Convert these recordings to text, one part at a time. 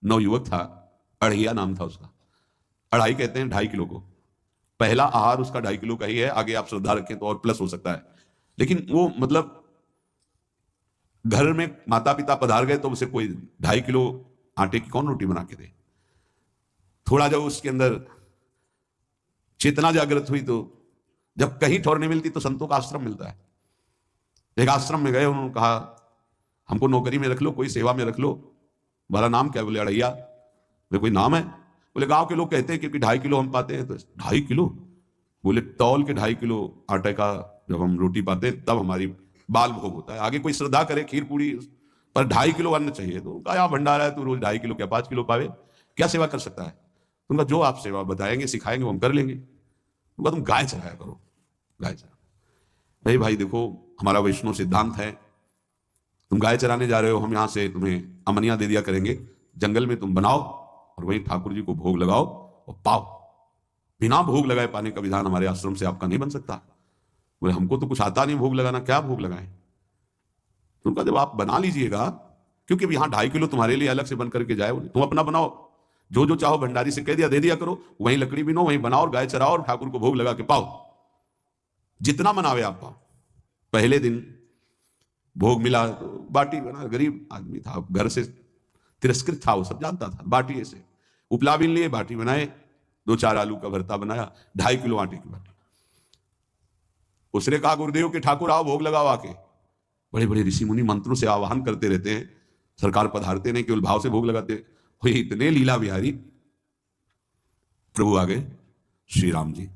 नवयुवक था, अढ़ैया नाम था उसका। अढ़ाई कहते हैं 2.5 किलो को। पहला आहार उसका 2.5 किलो का ही है, आगे आप श्रद्धा रखें तो और प्लस हो सकता है। लेकिन वो मतलब घर में माता पिता पधार गए तो उसे कोई 2.5 किलो आटे की कौन रोटी बना के दे। थोड़ा जब उसके अंदर चेतना जागृत हुई तो जब कहीं ठौर नहीं मिलती तो संतों का आश्रम मिलता है। एक आश्रम में गए, उन्होंने कहा हमको नौकरी में रख लो, कोई सेवा में रख लो। तुम्हारा नाम क्या? बोले अढ़ैया। बोले कोई नाम है? बोले गांव के लोग कहते हैं क्योंकि 2.5 किलो हम पाते हैं। तो 2.5 किलो? बोले तौल के 2.5 किलो आटे का जब हम रोटी पाते हैं तब हमारी बाल भोग होता है, आगे कोई श्रद्धा करे खीर पूरी, पर 2.5 किलो अन्न चाहिए। तो कहा यहाँ भंडारा है, तो रोज 2.5 किलो क्या 5 किलो पावे, क्या सेवा कर सकता है? तुमका जो आप सेवा बताएंगे सिखाएंगे वो हम कर लेंगे। तुमका तुम गाय चराया करो, गाय चरा। भाई भाई देखो, हमारा वैष्णव सिद्धांत है, तुम गाय चराने जा रहे हो, हम यहां से तुम्हें अमनिया दे दिया करेंगे, जंगल में तुम बनाओ और वहीं ठाकुर जी को भोग लगाओ और पाओ। बिना भोग लगाए पाने का विधान हमारे आश्रम से आपका नहीं बन सकता। बोले हमको तो कुछ आता नहीं भोग लगाना, क्या भोग लगाएं? तो उनका जब आप बना लीजिएगा, क्योंकि यहाँ 2.5 किलो तुम्हारे लिए अलग से बन करके जाए, तुम अपना बनाओ, जो जो चाहो भंडारी से कह दिया दे दिया करो, वहीं लकड़ी बिनो, वहीं बनाओ और गाय चराओ और ठाकुर को भोग लगा के पाओ, जितना मनावे आप पाओ। पहले दिन भोग मिला तो बाटी बना, गरीब आदमी था, घर से तिरस्कृत था, वो सब जानता था। बाटी ऐसे उपला बिन लिए, बाटी बनाए, 2-4 आलू का भरता बनाया, 2.5 किलो आटे की बाटी। उसने कहा गुरुदेव के ठाकुर आओ भोग लगाओ आके। बड़े बड़े ऋषि मुनि मंत्रों से आवाहन करते रहते हैं, सरकार पधारते नहीं, केवल भाव से भोग लगाते हुए इतने लीला बिहारी प्रभु आ गए श्री राम जी।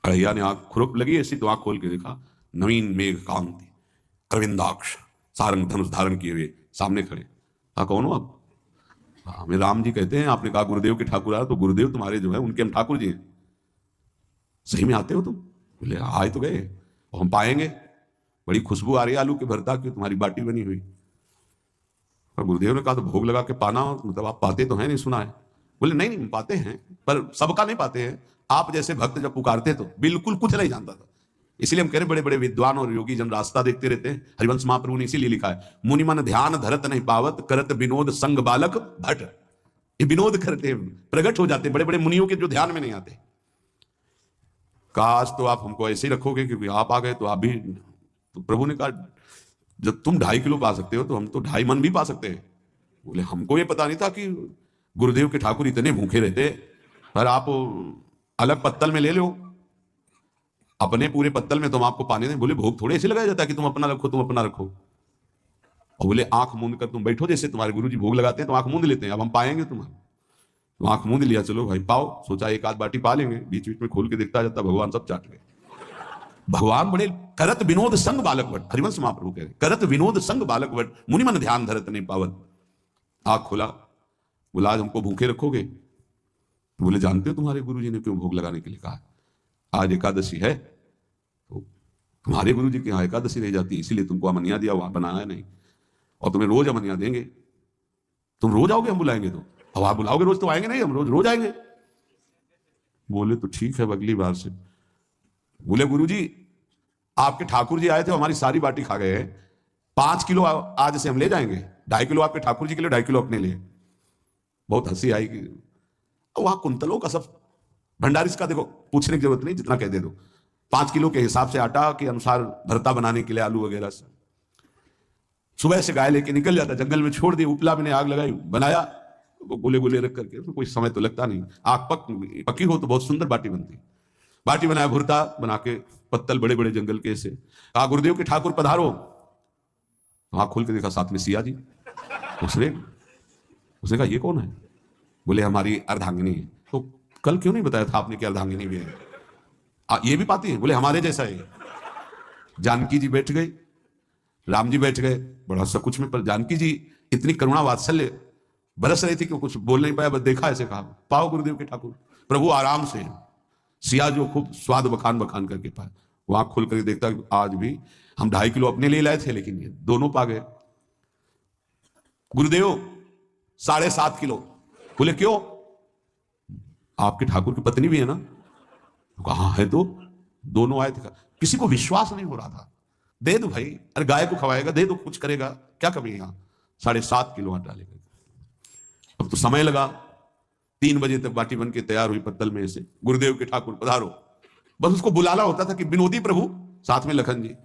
अढ़ैया ने आंख खुरक लगी ऐसी तो आंख खोल के देखा, नवीन मेघ कांति, अरविंदाक्ष, सारंग धनुष धारण किए हुए सामने खड़े। कहा कौन हो आप? हमें राम जी कहते हैं। आपने कहा गुरुदेव के ठाकुर आ, तो गुरुदेव तुम्हारे जो है उनके हम ठाकुर जी हैं। सही में आते हो तुम? बोले आए तो गए और हम पाएंगे, बड़ी खुशबू आ रही है आलू के भरता की, तुम्हारी बाटी बनी हुई। और गुरुदेव ने कहा तो भोग लगा के पाना, मतलब आप पाते तो हैं? नहीं सुना है। बोले नहीं नहीं पाते हैं, पर सबका नहीं पाते हैं। आप जैसे भक्त जब पुकारते तो बिल्कुल कुछ नहीं जानता था, इसलिए हम कह रहे बड़े बड़े विद्वान और योगी जन रास्ता देखते रहते हैं। हरिवंश महाप्रभु ने इसीलिए लिखा है, मुनि मन ध्यान धरत नहीं पावत, करत विनोद संग बालक भट। ये विनोद करते प्रकट हो जाते बड़े बड़े मुनियों के जो ध्यान में नहीं आते। काश तो आप हमको ऐसे ही रखोगे, क्योंकि आप आ गए तो आप भी, तो प्रभु ने कहा जब तुम 2.5 किलो पा सकते हो तो हम तो 2.5 मन भी पा सकते हैं। बोले हमको ये पता नहीं था कि गुरुदेव के ठाकुर इतने भूखे रहते, पर आप अलग पत्तल में ले लो, अपने पूरे पत्तल में तुम आपको पाने दें। बोले भोग थोड़े ऐसे लगाया जाता है कि तुम अपना रखो, तुम अपना रखो। और बोले आंख मूंद कर तुम बैठो, जैसे तुम्हारे गुरु जी भोग लगाते हैं तो आंख मूंद लेते हैं, अब हम पाएंगे तुम्हारे। तो आंख मूंद लिया, चलो भाई पाओ। सोचा एक आध बाटी पा लेंगे, बीच बीच में खोल के देखता जाता, भगवान सब चाट गए। भगवान बड़े करत विनोद संग बालक वट, हरिवंश महाप्रभु कह रहे करत विनोद संग बालक वट, मुनि मन ध्यान धरत नहीं पावत। आंख खोला, बोला आज हमको भूखे रखोगे? तो बोले जानते हो तुम्हारे गुरु जी ने क्यों भोग लगाने के लिए कहा? आज एकादशी है, तो तुम्हारे गुरु जी के यहाँ एकादशी रह जाती है, इसीलिए तुमको अमनिया दिया, वहां बनाया नहीं, और तुम्हें रोज अमनिया देंगे। तुम रोज आओगे हम बुलाएंगे तो? अब आप बुलाओगे रोज तो आएंगे नहीं, हम रोज रोज आएंगे। बोले तो ठीक है अगली बार से। बोले गुरु जी आपके ठाकुर जी आए थे, हमारी सारी बाटी खा गए हैं, 5 किलो आज से हम ले जाएंगे, 2.5 किलो आपके ठाकुर जी के लिए, 2.5 किलो अपने लिए। बहुत हंसी आई कि वहां कुंतलों का सब भंडारी का देखो, पूछने की जरूरत नहीं, जितना कह दे दो। 5 किलो के हिसाब से आटा के अनुसार भरता बनाने के लिए आलू वगैरह से सुबह से गाय लेके निकल जाता, जंगल में छोड़ दिया, उपला में आग लगाई, बनाया, गोले गोले रख करके, तो कोई समय तो लगता नहीं, आग पकी हो तो बहुत सुंदर बाटी बनती। बाटी बनाया, भुरता बना के, पत्तल बड़े बड़े जंगल के से। कहा गुरुदेव के ठाकुर पधारो। आंख खोल के देखा साथ में सिया जी। उसने कहा ये कौन है? बोले हमारी अर्धांगिनी है। तो कल क्यों नहीं बताया था आपने कि अर्धांगिनी भी है? ये भी पाती है? बोले हमारे जैसा है। जानकी जी बैठ गई, राम जी बैठ गए, बड़ा सा कुछ में, पर जानकी जी इतनी करुणा वात्सल्य बरस रही थी कि कुछ बोल नहीं पाया, बस देखा ऐसे, कहा पाओ गुरुदेव के ठाकुर। प्रभु आराम से, सिया जो खूब स्वाद बखान बखान करके पाए। वहां खोल करके देखता आज भी हम 2.5 किलो अपने लिए लाए थे, लेकिन ये दोनों पा गए। गुरुदेव 7.5 किलो। बोले क्यों? आपके ठाकुर की पत्नी भी है ना? कहा है तो दोनों आए थे। किसी को विश्वास नहीं हो रहा था। दे दो भाई, अरे गाय को खवाएगा, दे दो, कुछ करेगा, क्या कमी यहां? 7.5 किलो आटा ले गए। अब तो समय लगा, 3 बजे तक बाटी बन के तैयार हुई पत्तल में से, गुरुदेव के ठाकुर पधारो। बस उसको बुलाना होता था कि विनोदी प्रभु, साथ में लखन जी,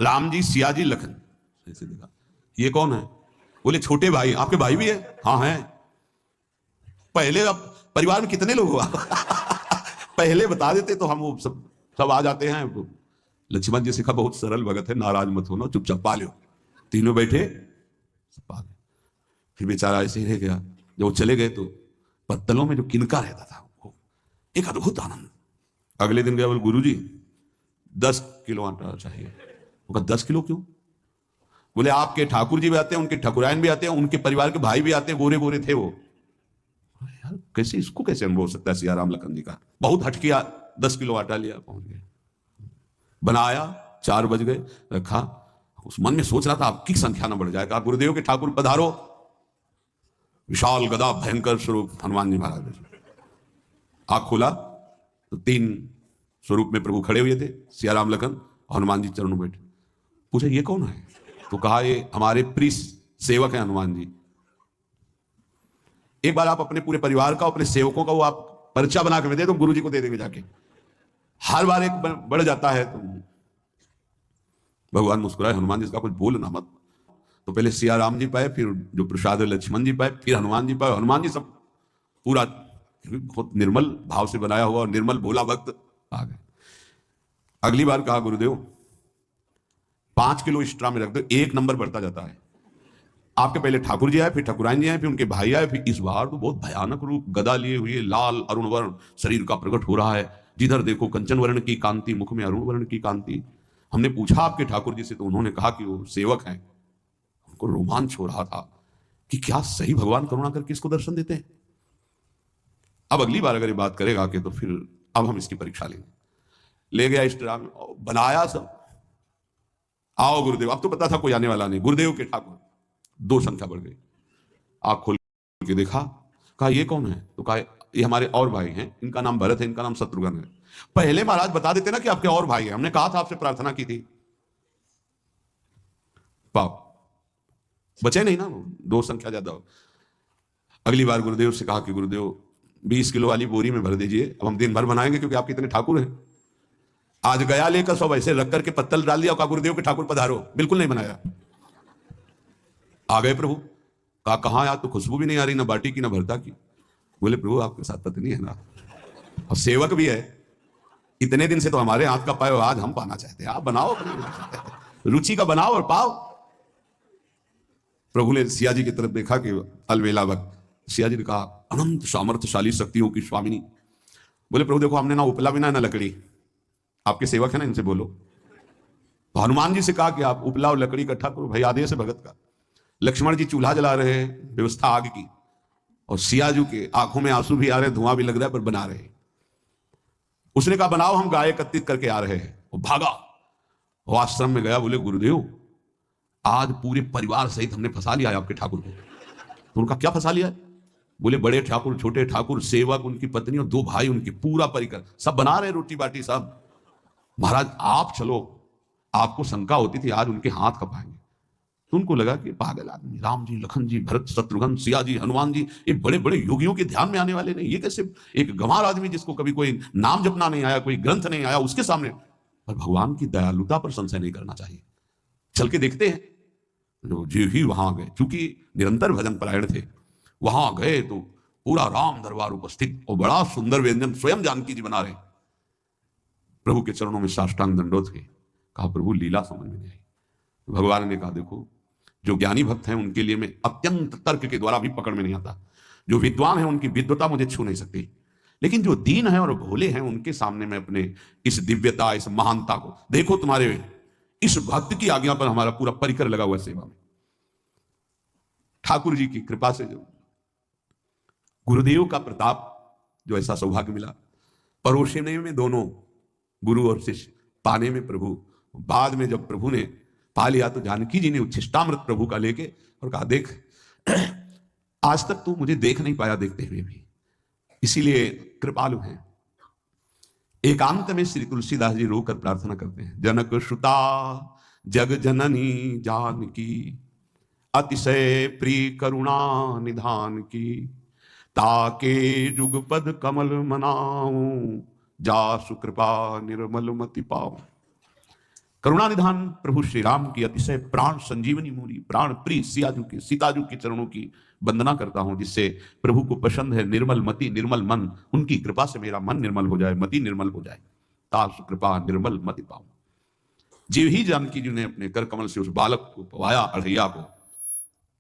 राम जी, सिया जी, लखन। ऐसे देखा, ये कौन है? बोले छोटे भाई। आपके भाई भी है? हाँ है। पहले अब परिवार में कितने लोग हुआ पहले बता देते तो हम वो सब आ जाते हैं। लक्ष्मण जी से कहा बहुत सरल भगत है, नाराज मत होना, चुपचाप पा लो। तीनों बैठे, सब पा गए। फिर बेचारा ऐसे ही रह गया। जब वो चले गए तो पत्तलों में जो किनका रहता था वो एक अद्भुत आनंद। अगले दिन गया, बोले गुरु जी 10 किलो आटा चाहिए। वो कहा 10 किलो क्यों? बोले आपके ठाकुर जी भी आते हैं, उनके ठाकुरायन भी आते हैं, उनके परिवार के भाई भी आते हैं, गोरे गोरे थे वो। यार कैसे, इसको कैसे अनुभव हो सकता है सिया राम लखन जी का? बहुत हट किया, 10 किलो आटा लिया, पहुंच गए, बनाया, 4 बज गए, रखा। उस मन में सोच रहा था आपकी संख्या न बढ़ जाए। कहा गुरुदेव के ठाकुर पधारो। विशाल गदा भयंकर स्वरूप हनुमान जी महाराज। आंख खोला तो 3 स्वरूप में प्रभु खड़े हुए थे, सिया राम लखन, हनुमान जी चरणों बैठे। पूछा ये कौन है? तो कहा ये हमारे प्रिय सेवक हैं हनुमान जी। एक बार आप अपने पूरे परिवार का, अपने सेवकों का वो आप पर्चा बना के दे दो, गुरु जी को दे देंगे जाके। हर बार एक बढ़ जाता है। तो भगवान मुस्कुराए, हनुमान जी इसका कुछ बोल ना मत। तो पहले सिया राम जी पाए, फिर जो प्रसाद लक्ष्मण जी पाए, फिर हनुमान जी पाए। हनुमान जी सब पूरा बहुत निर्मल भाव से बनाया हुआ और निर्मल भोला भक्त आ गए। अगली बार कहा गुरुदेव 5 किलो एक्स्ट्रा में रख दो, 1 नंबर बढ़ता जाता है। आपके पहले ठाकुर जी आए, फिर ठाकुराइन जी आए, फिर उनके भाई आए, फिर इस बार तो बहुत भयानक रूप, गदा लिए हुए, लाल अरुण वर्ण शरीर का प्रकट हो रहा है। जिधर देखो कंचन वर्ण की कांति, मुख में अरुण वर्ण की कांति। हमने पूछा आपके ठाकुर जी से तो उन्होंने कहा कि वो सेवक हैं। हमको रोमांच हो रहा था कि क्या सही भगवान करुणा करके इसको दर्शन देते हैं। अब अगली बार अगर ये बात करेगा कि तो फिर अब हम इसकी परीक्षा लेंगे। ले गया इस तरह बनाया सब। आओ गुरुदेव। अब तो पता था कोई आने वाला नहीं। गुरुदेव के ठाकुर, 2 संख्या बढ़ गई। आंख खोल के देखा, कहा ये कौन है? तो कहा ये हमारे और भाई हैं, इनका नाम भरत है, इनका नाम शत्रुघ्न है। पहले महाराज बता देते ना कि आपके और भाई हैं, हमने कहा था आपसे प्रार्थना की थी। पाओ बचे नहीं ना, 2 संख्या ज्यादा हो। अगली बार गुरुदेव से कहा कि गुरुदेव 20 किलो वाली बोरी में भर दीजिए, अब हम दिन भर बनाएंगे क्योंकि आपके इतने ठाकुर हैं। आज गया लेकर सब ऐसे रख करके पत्तल डाल दिया, कहा गुरुदेव के ठाकुर पधारो। बिल्कुल नहीं बनाया। आ गए प्रभु। कहा कहां यार, तो खुशबू भी नहीं आ रही, ना बाटी की ना भरता की। बोले प्रभु आपके साथ पत्नी है ना, और सेवक भी है, इतने दिन से तो हमारे हाथ का पाए, आज हम पाना चाहते हैं, आप बनाओ अपनी रुचि का बनाओ और पाओ। प्रभु ने सिया जी की तरफ देखा कि अलवेला वक्त। सिया जी ने कहा अनंत सामर्थ्यशाली शक्तियों की स्वामिनी। बोले प्रभु देखो हमने ना उपला बिना ना लकड़ी, आपके सेवक है ना, इनसे बोलो। तो हनुमान जी से कहा कि आप उपला और लकड़ी इकट्ठा करो, भाई आदेश है भगत का। लक्ष्मण जी चूल्हा जला रहे हैं, व्यवस्था आग की, और सियाजू के आंखों में आंसू भी आ रहे, धुआं भी लग रहा है, पर बना रहे। उसने कहा बनाओ, हम गाय एकत्रित करके आ रहे हैं। वो भागा, वो आश्रम में गया। बोले गुरुदेव आज पूरे परिवार सहित हमने फंसा लिया है आपके ठाकुर को। तो उनका क्या फंसा लिया है? बोले बड़े ठाकुर, छोटे ठाकुर, सेवक, उनकी पत्नी और 2 भाई उनके, पूरा परिकर सब बना रहे रोटी बाटी सब। महाराज आप चलो, आपको शंका होती थी आज उनके हाथ कब आएंगे। तो उनको लगा कि पागल आदमी, राम जी, लखन जी, भरत, शत्रुघ्न, सिया जी, हनुमान जी, ये बड़े बड़े योगियों के ध्यान में आने वाले नहीं, ये कैसे एक गंवार आदमी जिसको कभी कोई नाम जपना नहीं आया, कोई ग्रंथ नहीं आया, उसके सामने। पर भगवान की दयालुता पर संशय नहीं करना चाहिए। चल के देखते हैं। जो जी ही वहां गए, चूंकि निरंतर भजन परायण थे, वहां गए तो पूरा राम दरबार उपस्थित, और बड़ा सुंदर व्यंजन स्वयं जानकी जी बना रहे। प्रभु के चरणों में साष्टांग दंडोत के कहा प्रभु लीला समझ में नहीं आई। तो भगवान ने कहा देखो जो ज्ञानी भक्त हैं उनके लिए मैं अत्यंत तर्क के द्वारा भी पकड़ में नहीं आता, जो विद्वान हैं उनकी विद्वता मुझे छू नहीं सकती, लेकिन जो दीन है और भोले हैं उनके सामने मैं अपने इस दिव्यता, इस महानता को देखो। तुम्हारे इस भक्त की आज्ञा पर हमारा पूरा परिकर लगा हुआ सेवा में। ठाकुर जी की कृपा से जो गुरुदेव का प्रताप, जो ऐसा सौभाग्य मिला, परोसने में दोनों गुरु और शिष्य, पाने में प्रभु। बाद में जब प्रभु ने पा लिया तो जानकी जी ने उच्छिष्टामृत प्रभु का लेके और कहा देख आज तक तू मुझे देख नहीं पाया देखते हुए भी, इसीलिए कृपालु हैं। एकांत में श्री तुलसीदास जी रोकर प्रार्थना करते हैं, जनक श्रुता जग जननी जानकी अतिशय प्रिय करुणा निधान की, ताके जुगपद कमल मनाऊं, जासु कृपा निर्मल मति पाऊं। करुणा निधान प्रभु श्री राम की अतिशय प्राण संजीवनी मूली, प्राण प्रिय सियाजू की, सीताजू की चरणों की वंदना करता हूं, जिससे प्रभु को पसंद है निर्मल मति निर्मल मन। उनकी कृपा से मेरा मन निर्मल हो जाए, मति निर्मल हो जाए, तासु कृपा निर्मल मति पाऊं। जीव ही जानकी जी ने अपने कर कमल से उस बालक को पवाया, अढ़ैया को,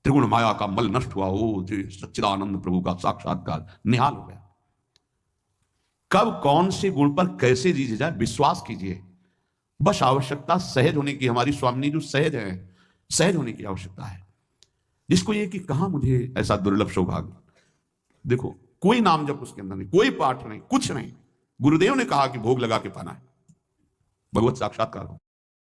त्रिगुण माया का मल नष्ट हुआ, हो जो सच्चिदानंद प्रभु का साक्षात्कार निहाल हो गया। कब कौन से गुण पर कैसे जी जाए, विश्वास कीजिए, बस आवश्यकता सहज होने की। हमारी स्वामिनी जो सहज है, सहज होने की आवश्यकता है। जिसको ये कि कहां मुझे ऐसा दुर्लभ सौभाग्य, देखो कोई नाम जब उसके अंदर नहीं, कोई पाठ नहीं, कुछ नहीं, गुरुदेव ने कहा कि भोग लगा के पाना है, भगवत साक्षात्कार हो।